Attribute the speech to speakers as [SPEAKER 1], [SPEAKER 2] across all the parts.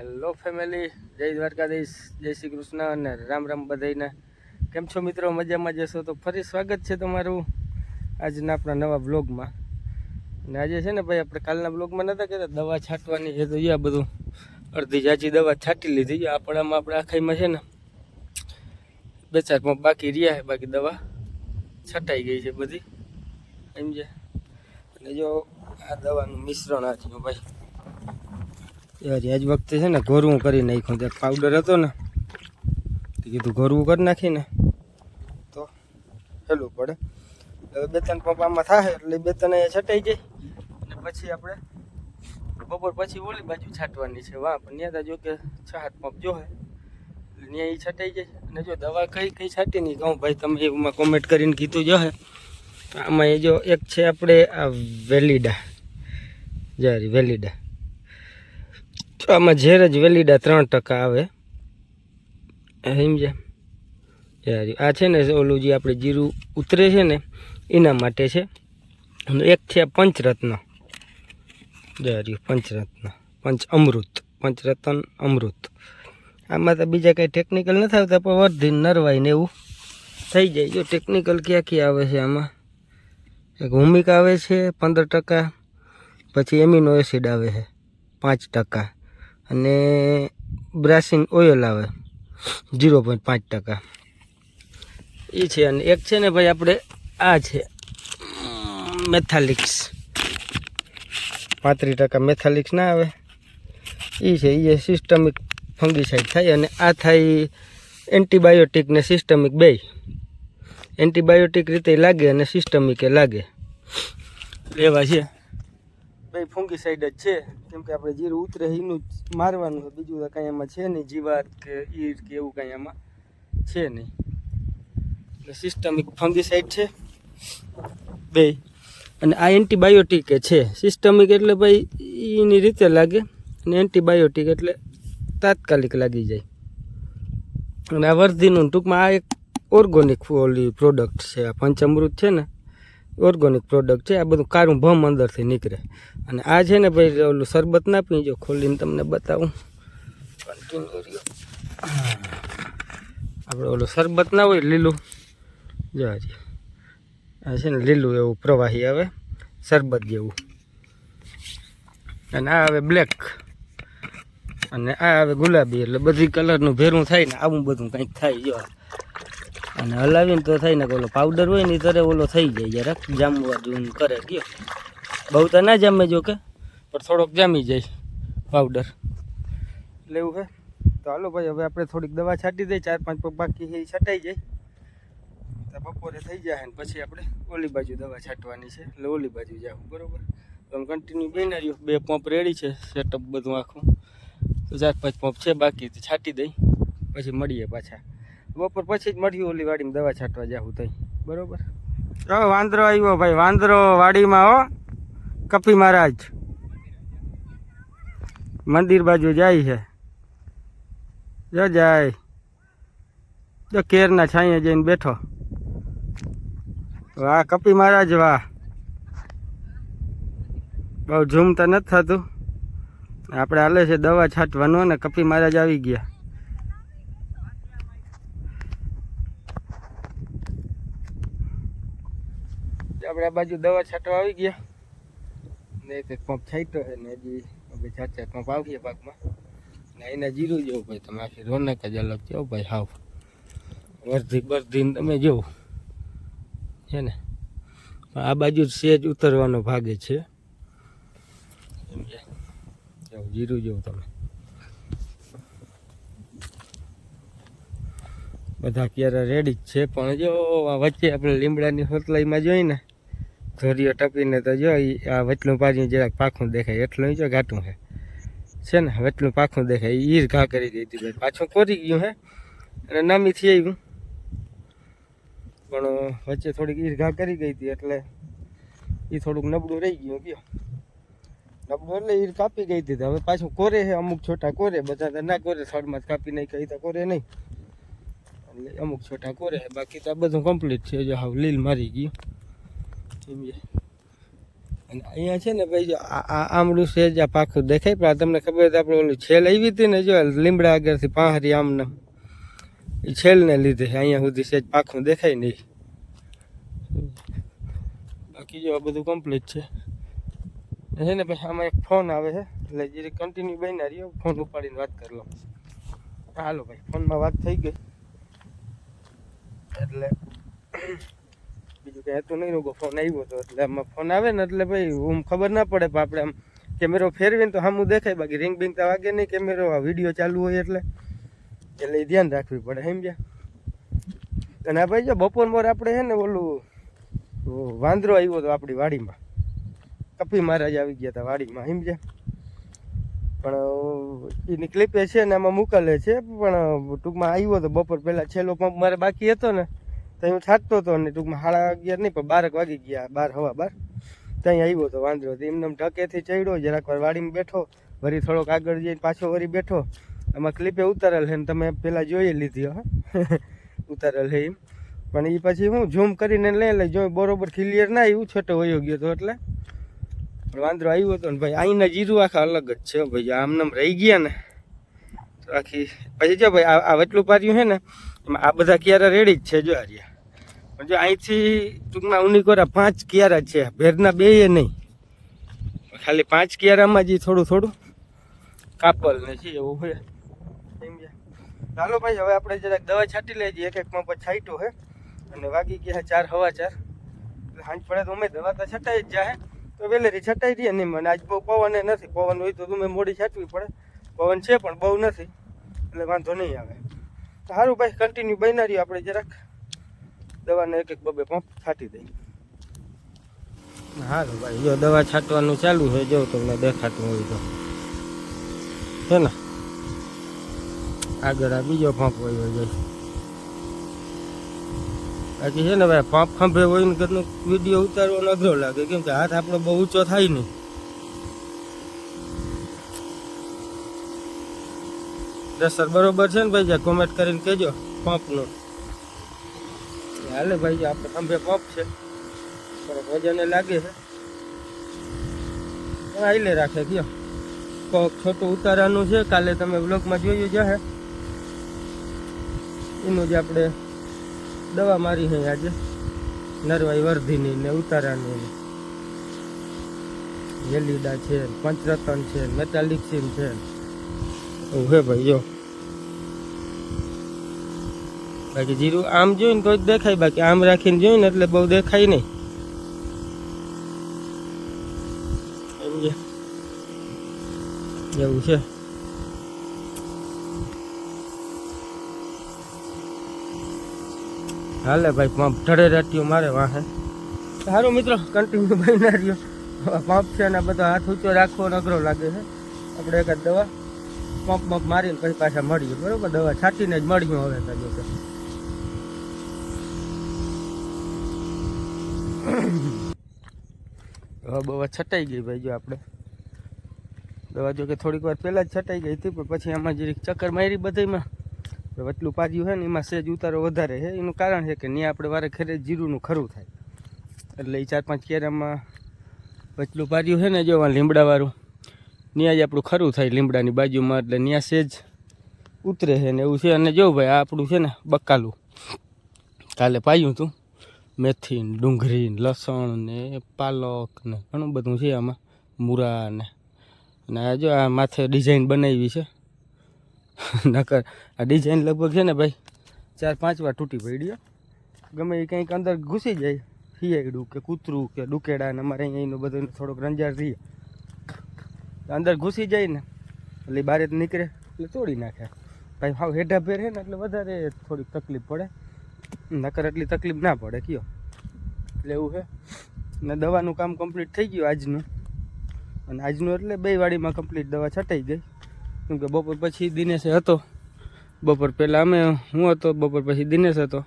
[SPEAKER 1] Hello family, જય દ્વારકાધીશ, જય શ્રી કૃષ્ણ અને રામ રામ બધાઈને. કેમ છો મિત્રો? મજામાં જશો તો ફરી સ્વાગત છે તમારું આજના આપણા નવા બ્લોગમાં. અને આજે છે ને ભાઈ, આપણે કાલના બ્લોગમાં નહોતા કહેતા દવા છાંટવાની છે, તો આ બધું અડધી જાજી દવા છાંટી લીધી. આપણામાં આપણે આખાઈમાં છે ને 2-4 પંપ બાકી રહ્યા છે, બાકી દવા છટાઈ ગઈ છે બધી, સમજ્યા. અને જો આ દવાનું મિશ્રણ આ થયું ભાઈ, આજ વખતે છે ને ઘોરવું કરી નાખ્યું. ત્યાં પાવડર હતો ને, કીધું ઘોરવું કરી નાખીને તો હેલું પડે. હવે 2-3 પંપ આમાં થાય એટલે 2-3 અહીંયા છટાઈ જાય. અને પછી આપણે બપોર પછી ઓલી બાજુ છાંટવાની છે વાહ, પણ ત્યાં જો કે 6-7 પંપ જોહે એટલે ત્યાં એ છટાઈ જાય. અને જો દવા કઈ છાંટી નહીં કહું ભાઈ, તમે એમાં કોમેન્ટ કરીને કીધું જોહે. આમાં એ જો એક છે આપણે આ વેલિડા, જારી વેલિડા. આમાં ઝેર જ વેલિડા 3% આવે, સમજ્યા. યાર આ છે ને ઓલું જે આપણે જીરું ઉતરે છે ને એના માટે છે. અને એક છે પંચરત્ન, જારી પંચરત્ન, પંચરત્ન અમૃત. આમાં તો બીજા કંઈ ટેકનિકલ નથી આવતા, પણ વર્ધી નરવાઈ ને એવું થઈ જાય. જો ટેકનિકલ ક્યાં આવે છે આમાં, એક હુમિક આવે છે 15%, પછી એમિનો એસિડ આવે છે 5%, અને બ્રાસિન ઓઇલ આવે 0.5% એ છે. અને એક છે ને ભાઈ આપણે આ છે મેથાલિક્સ, 35% મેથાલિક્સ ના આવે એ છે. એ સિસ્ટમિક ફંગીસાઇડ થાય, અને આ થાય એન્ટીબાયોટિક ને સિસ્ટમિક બે. એન્ટીબાયોટિક રીતે લાગે અને સિસ્ટમિક એ લાગે, એવા છે ભાઈ. ફંગીસાઇડ જ છે, કેમ કે આપણે જીરું ઉતરે એનું જ મારવાનું છે, બીજું તો કાંઈ એમાં છે નહીં. જીવાત કે ઈર કે એવું કાંઈ એમાં છે નહીં. એટલે સિસ્ટમિક ફંગીસાઇડ છે બે, અને આ એન્ટીબાયોટિક છે. સિસ્ટમિક એટલે ભાઈ એની રીતે લાગે, અને એન્ટીબાયોટિક એટલે તાત્કાલિક લાગી જાય. અને આ વર્ધીનું ટૂંકમાં આ એક ઓર્ગોનિક ઓલી પ્રોડક્ટ છે. આ પંચામૃત છે ને ઓર્ગોનિક પ્રોડક્ટ છે. આ બધું કારું ભમ અંદરથી નીકળે. અને આ છે ને ભાઈ ઓલું શરબત ના પીજો, ખોલીને તમને બતાવું. કન્ટિન્યુ રહ્યો. આપણે ઓલું શરબત ના હોય લીલું, જો આ છે ને લીલું એવું પ્રવાહી આવે શરબત જેવું. અને આ આવે બ્લેક, અને આ આવે ગુલાબી. એટલે બધી કલરનું ભેરું થાય ને આવું બધું કંઈક થાય. જો અને હલાવીને તો થાય ને, ઓલો પાવડર હોય ને એ તરે ઓલો થઈ જાય, જરાક જામવા દૂન કરે ગયો. બહુ તો ના જામે જો કે, પણ થોડોક જામી જાય પાવડર, એટલે એવું છે. તો હાલો ભાઈ, હવે આપણે થોડીક દવા છાંટી દઈએ. 4-5 પંપ બાકી છે એ છટાઈ જાય તો બપોરે થઈ જાય. ને પછી આપણે ઓલી બાજુ દવા છાંટવાની છે, એટલે ઓલી બાજુ જાવ, બરાબર. તમે કન્ટિન્યુ બની રહ્યો. 2 પંપ રેડી છે, સેટઅપ બધું આખું. તો 4-5 પંપ છે બાકી, છાંટી દઈ પછી મળીએ પાછા. બપોર પછી જ મળ્યું ઓલી વાડીમાં દવા છાંટવા જાવું તઈ, બરોબર. વાંદરો આવ્યો ભાઈ, વાંદરો વાડીમાં. હો કપી મહારાજ મંદિર બાજુ જાય છે, જો જાય, જો કેરના છાંયે જઈને બેઠો. વાહ કપી મહારાજ વાહ, બહુ ઝૂમ તો નથી થતું. આપણે હાલે છે દવા છાંટવાનું, ને કપી મહારાજ આવી ગયા. આપણે આ બાજુ દવા છાંટવા આવી ગયા ને, એક પંપ છાંટ્યો છે ને હજી હવે 4-4 પંપ આવીએ પાકમાં. ને એના જીરું જેવું ભાઈ, તમે આખી રોનક જ અલગ છો ભાઈ. હાવ વર્ધીને તમે જોવો છે ને. આ બાજુ સેજ ઉતરવાનો ભાગે છે, જીરું જેવું તમે બધા ક્યારે રેડી જ છે. પણ જો વચ્ચે આપણે લીમડાની હોતલાઈમાં જોઈને ધોરીઓ ટપીને તો જો આ વચલું પાડીને જરાક પાખું દેખાય, એટલું જો ઘાટું છે ને, વચલું પાખું દેખાય. ઈર ઘા કરી ગઈ હતી ભાઈ, પાછું કોરી ગયું હે અને નામી થઈ આવ્યું. પણ વચ્ચે થોડીક ઈર ઘા કરી ગઈ હતી એટલે એ થોડુંક નબળું રહી ગયું. કયો નબળું એટલે ઈર કાપી ગઈ હતી. હવે પાછું કોરે છે, અમુક છોટા કોરે, બધા તો ના કોરે. થર્ડમાં જ કાપી નહીં કહી તો કોરે નહીં, એટલે અમુક છોટા કોરે. બાકી તો આ બધું કમ્પ્લીટ છે. જો હાવ લીલ મારી ગયું, અને અહીંયા છે ને ભાઈ જો આ આમળું સેજ આ પાખું દેખાય પણ આ તમને ખબર હોય તો આપણે ઓલું છેલ આવી હતી ને જો લીમડા આગળથી પાંહરી આમને એ છેલને લીધે અહીંયા સુધી સેજ પાખું દેખાય નહીં. બાકી જો આ બધું કમ્પ્લીટ છે ને. પછી આમાં એક ફોન આવે છે એટલે જે કન્ટિન્યુ બન્યા રહ્યો ફોન ઉપાડીને વાત કરી લો. હાલો ભાઈ ફોનમાં વાત થઈ ગઈ એટલે બીજું કંઈ હતું નહીં. રોગો ફોન આવ્યો હતો એટલે આમાં ફોન આવે ને એટલે ભાઈ હું ખબર ના પડે પણ આપણે આમ કેમેરો ફેરવીને તો સામું દેખાય બાકી રિંગ બિંગ તો વાગે નહીં કેમેરો આ વિડીયો ચાલુ હોય એટલે એ ધ્યાન રાખવી પડે સમજ્યા. અને આ ભાઈ જો બપોર મોર આપણે છે ને ઓલું વાંદરો આવ્યો હતો આપણી વાડીમાં. કપી મહારાજ આવી ગયા હતા વાડીમાં સમજ્યા. પણ એની ક્લિપે છે ને આમાં મોકલે છે પણ ટૂંકમાં આવ્યો હતો બપોર પહેલાં છેલ્લો પંપ મારે બાકી હતો ને તો હું છાંટતો હતો ને ટૂંકમાં 11:30 નહીં પણ 12 વાગી ગયા 12 ત્યાં આવ્યો હતો વાંદરો. એમને ઢકેથી ચડ્યો જરાક વાર વાડીમાં બેઠો વળી થોડોક આગળ જઈને પાછો વળી બેઠો. આમાં ક્લિપે ઉતારેલ છે ને તમે પહેલાં જોઈ લીધી હા ઉતારેલ છે એમ. પણ એ પછી હું ઝૂમ કરીને લઈ જો બરોબર ક્લિયર ના આવ્યું છોટો વયો ગયો હતો એટલે વાંદરો આવ્યો હતો ને ભાઈ અહીંના જીરું આખા અલગ જ છે ભાઈ. આમનામ રહી ગયા ને તો આખી પછી જો ભાઈ આ વટલું પાર્યું છે ને એમાં આ બધા કિયારા રેડી જ છે જો આર્યા. પણ જો અહીંથી ટૂંકમાં ઉનીકોરા 5 કિયારા છે ભેરના 2 નહીં ખાલી 5 કિયારામાં જ થોડું કાપલ ને છે એવું હોય સમજ્યા. ચાલો ભાઈ હવે આપણે જરાક દવા છાંટી લઈએ. એક પંપ છાંટ્યો છે અને વાગી ગયા 4 સવા 4 એટલે સાંજ પડે તો અમે દવા તો છટાઈ જ જાય તો વેલેરી છટાઈ દઈએ નહીં. મને આજ બહુ પવન નથી. પવન હોય તો તમે મોડી છાંટવી પડે. પવન છે પણ બહુ નથી એટલે વાંધો નહીં આવે. સારું ભાઈ કન્ટિન્યુ બન્યા રહ્યો આપણે જરાક દવાને એક 2 પંપ છાંટી દઈએ. સારું ભાઈ જો દવા છાંટવાનું ચાલુ છે જો તમને દેખાતું હોય તો છે ને આગળ આ બીજો પંપ હોય જાય. બાકી છે ને ભાઈ પંપ ખંભે હોય ને ઘરનો વિડીયો ઉતારવાનો અઘરો લાગે કેમ કે હાથ આપણો બહુ ઊંચો થાય નહીં. પ્રેશર બરોબર છે ને ભાઈ જ્યાં કોમેન્ટ કરીને કહેજો પંપનું. હાલે ભાઈ આપણે ખંભે પંપ છે થોડોક વજને લાગે છે પણ હાલે રાખે કયો કોક છોટું ઉતારવાનું છે. કાલે તમે બ્લોગમાં જોયું જશે એનું જ આપણે દવા મારી છે આજે નરવાઈ વર્ધીની ને ઉતારાની એલિડા છે પંચરતન છે મેટાલિક્સિન છે એવું હે ભાઈ જો. બાકી જીરું આમ જોઈને તો જ દેખાય બાકી આમ રાખીને જોઈને એટલે બહુ દેખાય નહીં એવું છે. હાલે ભાઈ પંપ ઢળે રાટ્યો મારે વાહે. સારું મિત્રો કન્ટિન્યુ બન્યા રહ્યો. પંપ છે ને બધો હાથ ઊંચો રાખવો અઘરો લાગે છે. આપણે એકાદ દવા પંપ મારીને પછી પાછા મળીએ બરોબર. દવા છાંટીને જ મળ્યું હવે તો જો કે હવે દવા છટાઈ ગઈ ભાઈ. જો આપણે દવા જો કે થોડીક વાર પહેલાં જ છટાઈ ગઈ હતી પણ પછી આમાં જરીક ચક્કર મારી બધામાં વટલું પાર્યું છે ને એમાં સેજ ઉતારો વધારે છે. એનું કારણ છે કે ત્યાં આપણે વારે ખેરે જીરુંનું ખરું થાય એટલે એ 4-5 કેરામાં વટલું પાર્યું છે ને જો લીમડાવાળું ત્યાં જ આપણું ખરું થાય લીમડાની બાજુમાં એટલે ત્યાં સેજ ઉતરે છે ને એવું છે. અને જો ભાઈ આ આપણું છે ને બકાલું કાલે પાયું હતું મેથી ને ડુંગળી ને લસણ ને પાલક ને ઘણું બધું છે આમાં મૂરા ને. અને આ જો આ માથે ડિઝાઇન બનાવી છે નકર આ ડિઝાઇન લગભગ છે ને ભાઈ 4-5 વાર તૂટી પડી. ગમે એ કંઈક અંદર ઘૂસી જાય શિયાળું કે કૂતરું કે ડુકેડા ને અમારે અહીંયાનું બધું થોડોક રંજાર રહીએ અંદર ઘૂસી જાય ને એટલે બહાર જ નીકળે એટલે તોડી નાખે ભાઈ. હાવ હેઠા ભેર છે ને એટલે વધારે થોડીક તકલીફ પડે નકર એટલી તકલીફ ના પડે કયો એટલે એવું છે. ને દવાનું કામ કમ્પ્લીટ થઈ ગયું આજનું અને આજનું એટલે 2 વાડીમાં કમ્પ્લીટ દવા છટાઈ ગઈ કેમ કે બપોર પછી દિનેશ હતો. બપોર પહેલાં હું હતો બપોર પછી દિનેશ હતો.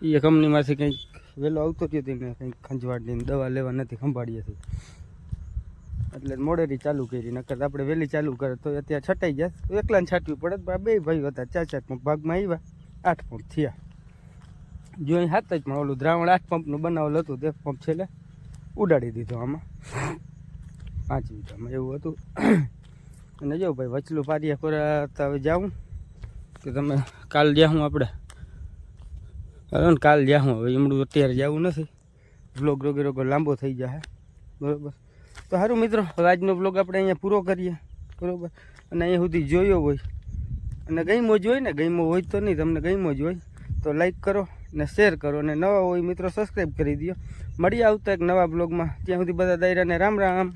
[SPEAKER 1] એ કંપનીમાંથી કંઈક વહેલો આવતો રહ્યો તેને કંઈક ખંજવાળની દવા લેવા નથી ખંભાળીએ હતી એટલે મોડેરી ચાલુ કરી. નકર આપણે વહેલી ચાલુ કરે તો અત્યારે છટાઈ જાય તો એકલાને છાંટવી પડે. 2 ભાઈઓ હતા 4-4 પંપ ભાગમાં આવ્યા 8 પંપ થયા. જો અહીં 7 જ પણ ઓલું દ્રાવણ 8 પંપનું બનાવેલું હતું તે પંપ છેલ્લે ઉડાડી દીધો આમાં 5 વીઘામાં એવું હતું. અને જો ભાઈ વચલું પારિયા કોરા હવે જાઉં કે તમે કાલ જાઉં આપણે હવે ને કાલ જાઉં હવે એમડું અત્યારે જવું નથી વ્લોગ રોગે લાંબો થઈ જાય બરાબર. તો સારું મિત્રો આજનો વ્લોગ આપણે અહીંયા પૂરો કરીએ બરાબર. અને અહીંયા સુધી જોયો હોય અને ગમ્યો જ હોય ને ગમ્યો હોય તો નહીં તમને ગમ્યો જ હોય તો લાઈક કરો ને શેર કરો અને નવા હોય મિત્રો સબસ્ક્રાઈબ કરી દો. મળીએ આવતા એક નવા બ્લોગમાં ત્યાં સુધી બધા દાયરાને રામ રામ.